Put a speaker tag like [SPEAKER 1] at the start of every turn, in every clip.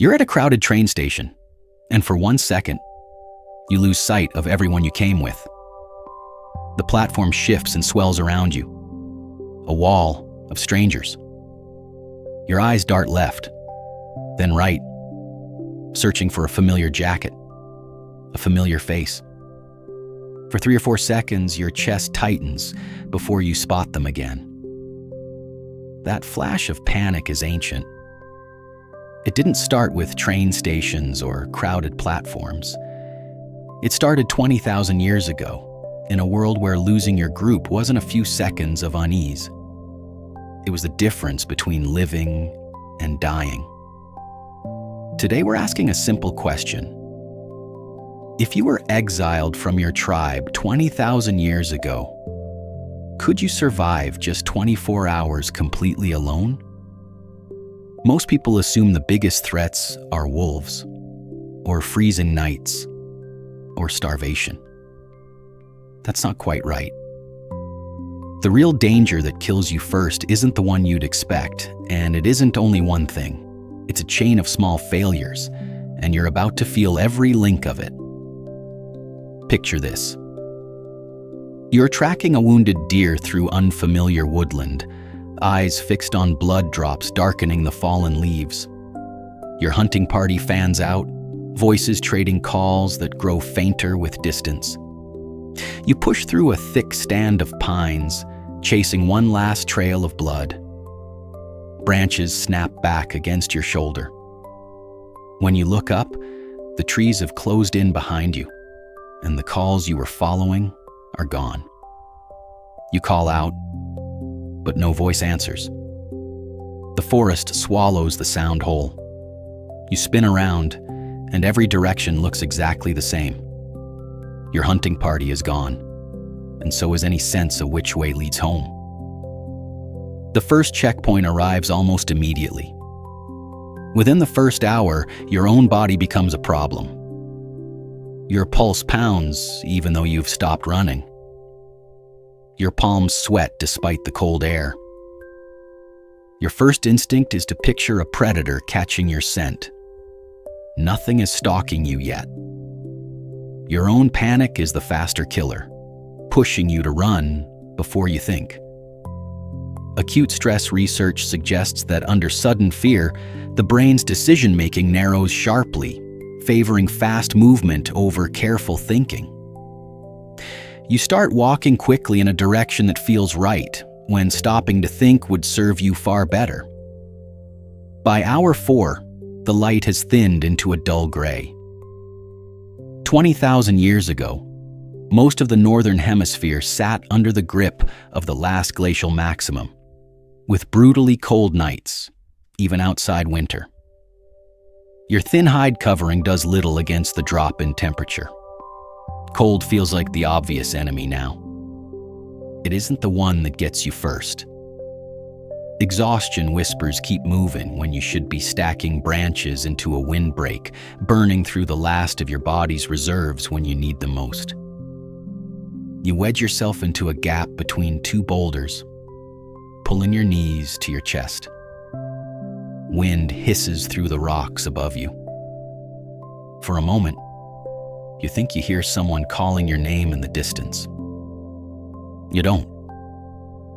[SPEAKER 1] You're at a crowded train station, and for 1 second, you lose sight of everyone you came with. The platform shifts and swells around you, a wall of strangers. Your eyes dart left, then right, searching for a familiar jacket, a familiar face. For 3 or 4 seconds, your chest tightens before you spot them again. That flash of panic is ancient. It didn't start with train stations or crowded platforms. It started 20,000 years ago, in a world where losing your group wasn't a few seconds of unease. It was the difference between living and dying. Today we're asking a simple question. If you were exiled from your tribe 20,000 years ago, could you survive just 24 hours completely alone? Most people assume the biggest threats are wolves, or freezing nights, or starvation. That's not quite right. The real danger that kills you first isn't the one you'd expect, and it isn't only one thing. It's a chain of small failures, and you're about to feel every link of it. Picture this. You're tracking a wounded deer through unfamiliar woodland, eyes fixed on blood drops darkening the fallen leaves. Your hunting party fans out, voices trading calls that grow fainter with distance. You push through a thick stand of pines, chasing one last trail of blood. Branches snap back against your shoulder. When you look up, the trees have closed in behind you, and the calls you were following are gone. You call out, but no voice answers. The forest swallows the sound whole. You spin around, and every direction looks exactly the same. Your hunting party is gone, and so is any sense of which way leads home. The first checkpoint arrives almost immediately. Within the first hour, your own body becomes a problem. Your pulse pounds even though you've stopped running. Your palms sweat despite the cold air. Your first instinct is to picture a predator catching your scent. Nothing is stalking you yet. Your own panic is the faster killer, pushing you to run before you think. Acute stress research suggests that under sudden fear, the brain's decision-making narrows sharply, favoring fast movement over careful thinking. You start walking quickly in a direction that feels right, when stopping to think would serve you far better. By hour 4, the light has thinned into a dull gray. 20,000 years ago, most of the northern hemisphere sat under the grip of the last glacial maximum, with brutally cold nights, even outside winter. Your thin hide covering does little against the drop in temperature. Cold feels like the obvious enemy now. It isn't the one that gets you first. Exhaustion whispers keep moving when you should be stacking branches into a windbreak, burning through the last of your body's reserves when you need them most. You wedge yourself into a gap between 2 boulders, pulling your knees to your chest. Wind hisses through the rocks above you. For a moment, you think you hear someone calling your name in the distance. You don't.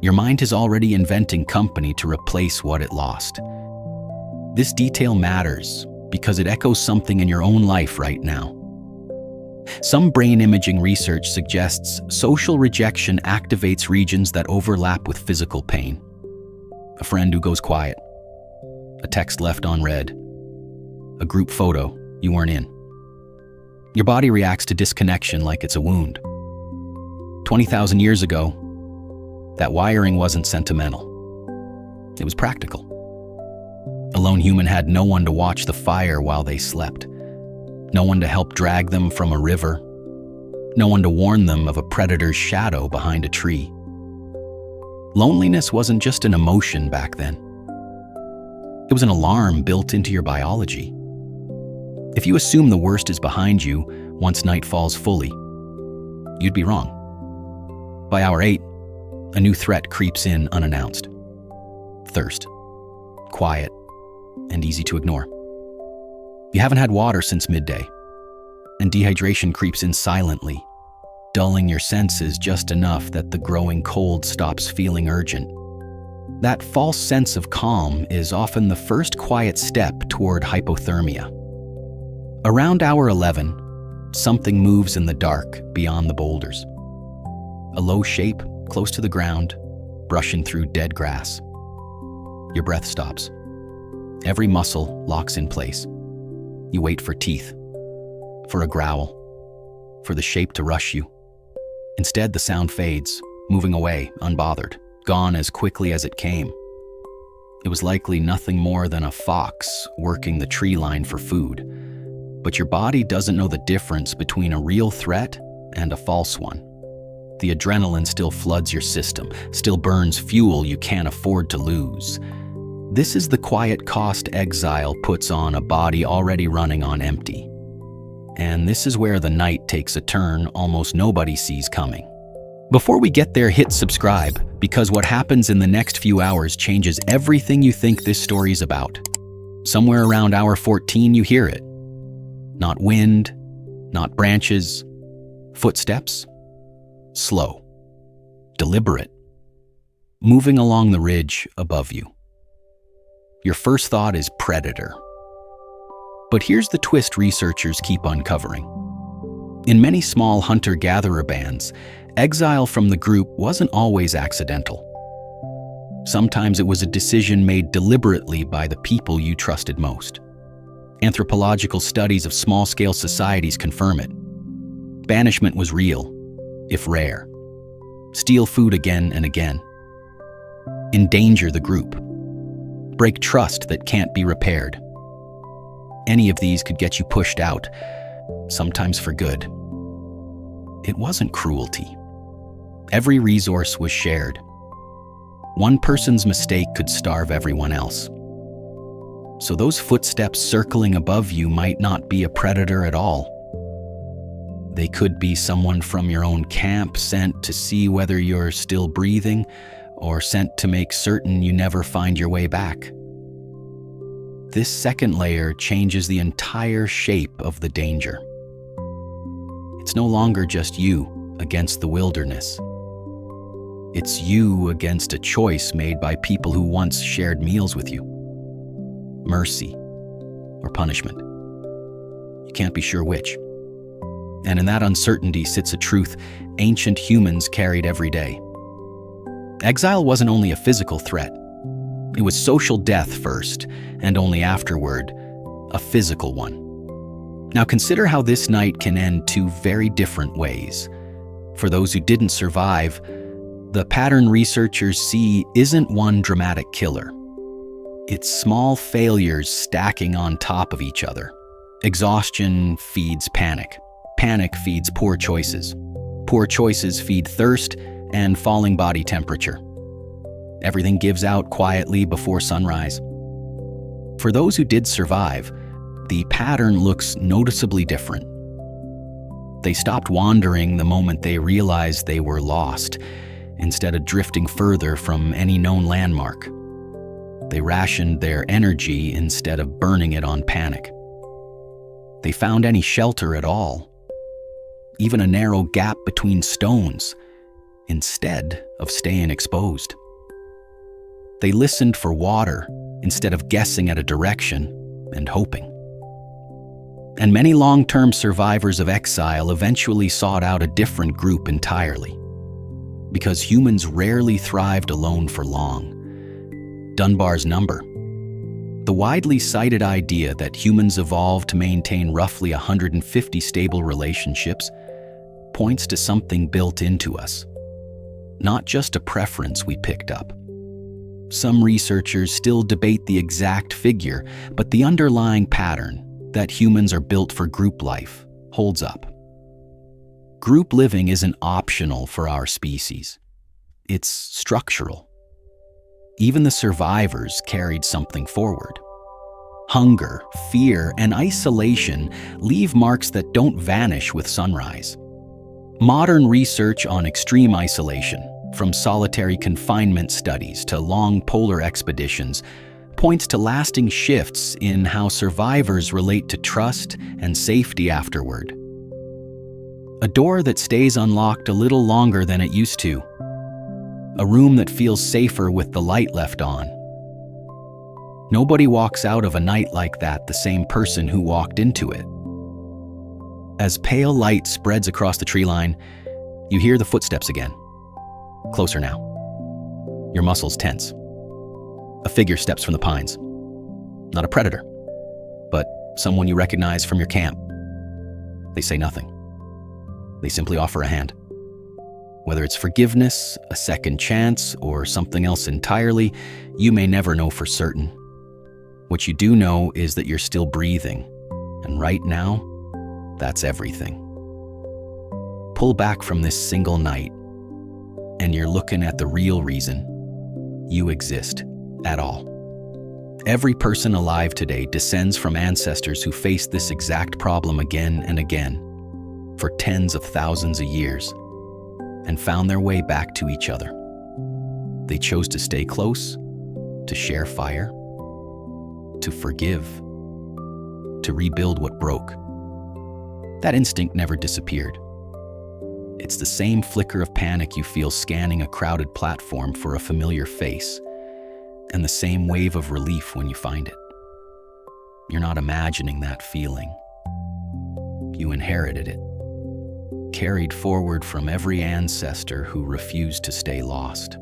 [SPEAKER 1] Your mind is already inventing company to replace what it lost. This detail matters because it echoes something in your own life right now. Some brain imaging research suggests social rejection activates regions that overlap with physical pain. A friend who goes quiet, a text left unread, a group photo you weren't in. Your body reacts to disconnection like it's a wound. 20,000 years ago, that wiring wasn't sentimental. It was practical. A lone human had no one to watch the fire while they slept, no one to help drag them from a river, no one to warn them of a predator's shadow behind a tree. Loneliness wasn't just an emotion back then. It was an alarm built into your biology. If you assume the worst is behind you once night falls fully, you'd be wrong. By hour 8, a new threat creeps in unannounced. Thirst. Quiet and easy to ignore. You haven't had water since midday, and dehydration creeps in silently, dulling your senses just enough that the growing cold stops feeling urgent. That false sense of calm is often the first quiet step toward hypothermia. Around hour 11, something moves in the dark beyond the boulders. A low shape close to the ground, brushing through dead grass. Your breath stops. Every muscle locks in place. You wait for teeth, for a growl, for the shape to rush you. Instead, the sound fades, moving away, unbothered, gone as quickly as it came. It was likely nothing more than a fox working the tree line for food. But your body doesn't know the difference between a real threat and a false one. The adrenaline still floods your system, still burns fuel you can't afford to lose. This is the quiet cost exile puts on a body already running on empty. And this is where the night takes a turn almost nobody sees coming. Before we get there, hit subscribe, because what happens in the next few hours changes everything you think this story's about. Somewhere around hour 14, you hear it. Not wind, not branches, footsteps, slow, deliberate, moving along the ridge above you. Your first thought is predator. But here's the twist researchers keep uncovering. In many small hunter-gatherer bands, exile from the group wasn't always accidental. Sometimes it was a decision made deliberately by the people you trusted most. Anthropological studies of small-scale societies confirm it. Banishment was real, if rare. Steal food again and again. Endanger the group. Break trust that can't be repaired. Any of these could get you pushed out, sometimes for good. It wasn't cruelty. Every resource was shared. One person's mistake could starve everyone else. So those footsteps circling above you might not be a predator at all. They could be someone from your own camp sent to see whether you're still breathing, or sent to make certain you never find your way back. This second layer changes the entire shape of the danger. It's no longer just you against the wilderness. It's you against a choice made by people who once shared meals with you. Mercy or punishment. You can't be sure which. And in that uncertainty sits a truth ancient humans carried every day. Exile wasn't only a physical threat. It was social death first, and only afterward, a physical one. Now consider how this night can end two very different ways. For those who didn't survive, the pattern researchers see isn't one dramatic killer. It's small failures stacking on top of each other. Exhaustion feeds panic. Panic feeds poor choices. Poor choices feed thirst and falling body temperature. Everything gives out quietly before sunrise. For those who did survive, the pattern looks noticeably different. They stopped wandering the moment they realized they were lost, instead of drifting further from any known landmark. They rationed their energy instead of burning it on panic. They found any shelter at all, even a narrow gap between stones, instead of staying exposed. They listened for water instead of guessing at a direction and hoping. And many long-term survivors of exile eventually sought out a different group entirely, because humans rarely thrived alone for long. Dunbar's number. The widely cited idea that humans evolved to maintain roughly 150 stable relationships points to something built into us, not just a preference we picked up. Some researchers still debate the exact figure, but the underlying pattern, that humans are built for group life, holds up. Group living isn't optional for our species. It's structural. Even the survivors carried something forward. Hunger, fear, and isolation leave marks that don't vanish with sunrise. Modern research on extreme isolation, from solitary confinement studies to long polar expeditions, points to lasting shifts in how survivors relate to trust and safety afterward. A door that stays unlocked a little longer than it used to. A room that feels safer with the light left on. Nobody walks out of a night like that the same person who walked into it. As pale light spreads across the tree line, you hear the footsteps again. Closer now. Your muscles tense. A figure steps from the pines. Not a predator, but someone you recognize from your camp. They say nothing. They simply offer a hand. Whether it's forgiveness, a second chance, or something else entirely, you may never know for certain. What you do know is that you're still breathing, and right now, that's everything. Pull back from this single night, and you're looking at the real reason you exist at all. Every person alive today descends from ancestors who faced this exact problem again and again for tens of thousands of years and found their way back to each other. They chose to stay close, to share fire, to forgive, to rebuild what broke. That instinct never disappeared. It's the same flicker of panic you feel scanning a crowded platform for a familiar face, and the same wave of relief when you find it. You're not imagining that feeling. You inherited it, carried forward from every ancestor who refused to stay lost.